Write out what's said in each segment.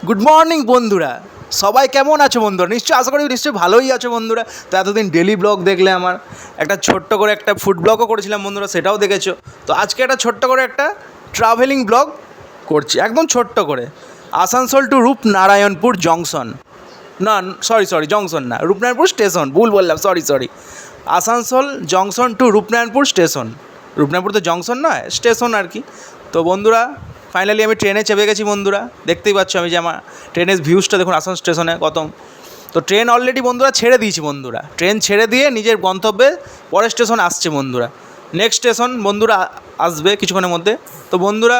Good morning বন্ধুরা, সবাই কেমন আছো বন্ধুরা? নিশ্চয়ই আশা করি নিশ্চয়ই ভালোই আছো বন্ধুরা। তো এতদিন ডেলি ব্লগ দেখলে, আমার একটা ছোট্ট করে একটা ফুড ব্লগও করেছিলাম বন্ধুরা, সেটাও দেখেছো। তো আজকে একটা ছোট্ট করে একটা ট্রাভেলিং ব্লগ করছি, একদম ছোট্ট করে। আসানসোল টু রূপনারায়ণপুর জংশন, না সরি জংশন না, রূপনারায়ণপুর স্টেশন, ভুল বললাম, sorry. Asansol junction to Rupnarayanpur station. Rupnarayanpur তো জংশন নয়, স্টেশন আর কি। তো বন্ধুরা ফাইনালি আমি ট্রেনে চেপে গেছি বন্ধুরা, দেখতেই পাচ্ছ আমি যে আমার ট্রেনের ভিউজটা দেখুন আসানসোল স্টেশনে কত। তো ট্রেন অলরেডি বন্ধুরা ছেড়ে দিয়েছি বন্ধুরা, ট্রেন ছেড়ে দিয়ে নিজের গন্তব্যে পরের স্টেশন আসছে বন্ধুরা। নেক্সট স্টেশন বন্ধুরা আসবে কিছুক্ষণের মধ্যে। তো বন্ধুরা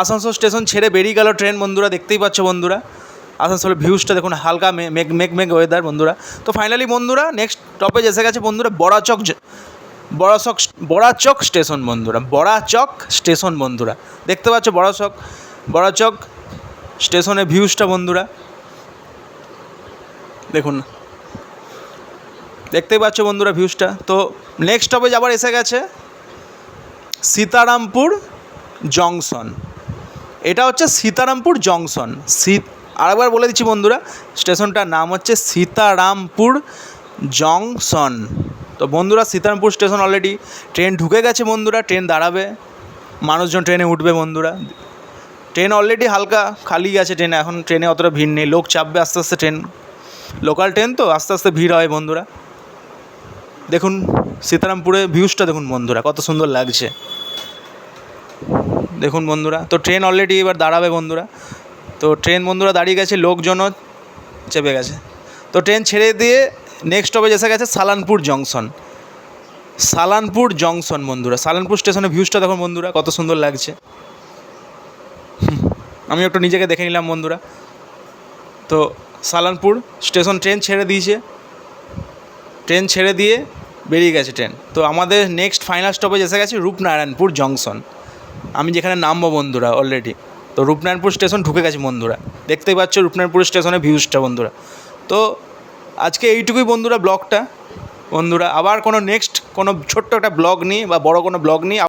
আসানসোল স্টেশন ছেড়ে বেরিয়ে গেল ট্রেন বন্ধুরা, দেখতেই পাচ্ছ বন্ধুরা। আসানসোলের ভিউজটা দেখুন, হালকা মেঘ ওয়েদার বন্ধুরা। তো ফাইনালি বন্ধুরা নেক্সট স্টপেজ এসে গেছে বন্ধুরা, বড়াচক স্টেশন বন্ধুরা, বড়াচক স্টেশন বন্ধুরা। দেখতে পাচ্ছ বড়াচক স্টেশনের ভিউজটা বন্ধুরা দেখুন, দেখতেই পাচ্ছ বন্ধুরা ভিউজটা। তো নেক্সট স্টপেজ আবার এসে গেছে সীতারামপুর জংশন। এটা হচ্ছে সীতারামপুর জংশন। আরেকবার বলে দিচ্ছি বন্ধুরা, স্টেশনটার নাম হচ্ছে সীতারামপুর জংশন। তো বন্ধুরা সীতারামপুর স্টেশন অলরেডি ট্রেন ঢুকে গেছে বন্ধুরা, ট্রেন দাঁড়াবে, মানুষজন ট্রেনে উঠবে বন্ধুরা। ট্রেন অলরেডি হালকা খালি আছে, ট্রেনে এখন ট্রেনে অতটা ভিড় নেই, লোক চাপবে আস্তে আস্তে। ট্রেন লোকাল ট্রেন তো আস্তে আস্তে ভিড় হয় বন্ধুরা। দেখুন সীতারামপুরে ভিউজটা দেখুন বন্ধুরা, কত সুন্দর লাগছে দেখুন বন্ধুরা। তো ট্রেন অলরেডি এবার দাঁড়াবে বন্ধুরা। তো ট্রেন বন্ধুরা দাঁড়িয়ে গেছে, লোকজনও চেপে গেছে। তো ট্রেন ছেড়ে দিয়ে নেক্সট স্টপেজ এসে গেছে সালানপুর জংশন বন্ধুরা। সালানপুর স্টেশনের ভিউজটা দেখুন বন্ধুরা, কত সুন্দর লাগছে। আমি একটু নিজেকে দেখে নিলাম বন্ধুরা। তো সালানপুর স্টেশন ট্রেন ছেড়ে দিয়েছে, ট্রেন ছেড়ে দিয়ে বেরিয়ে গেছে ট্রেন। তো আমাদের নেক্সট ফাইনাল স্টপেজ এসে গেছে রূপনারায়ণপুর জংশন, আমি যেখানে নামবো বন্ধুরা অলরেডি। তো রূপনারায়ণপুর স্টেশন ঢুকে গেছে বন্ধুরা, দেখতেই পাচ্ছ রূপনারায়ণপুর স্টেশনের ভিউজটা বন্ধুরা। তো আজকে এইটুকুই বন্ধুরা ব্লগটা বন্ধুরা। আবার কোনো নেক্সট কোনো ছোট্ট একটা ব্লগ নিই বা বড় কোনো ব্লগ নিই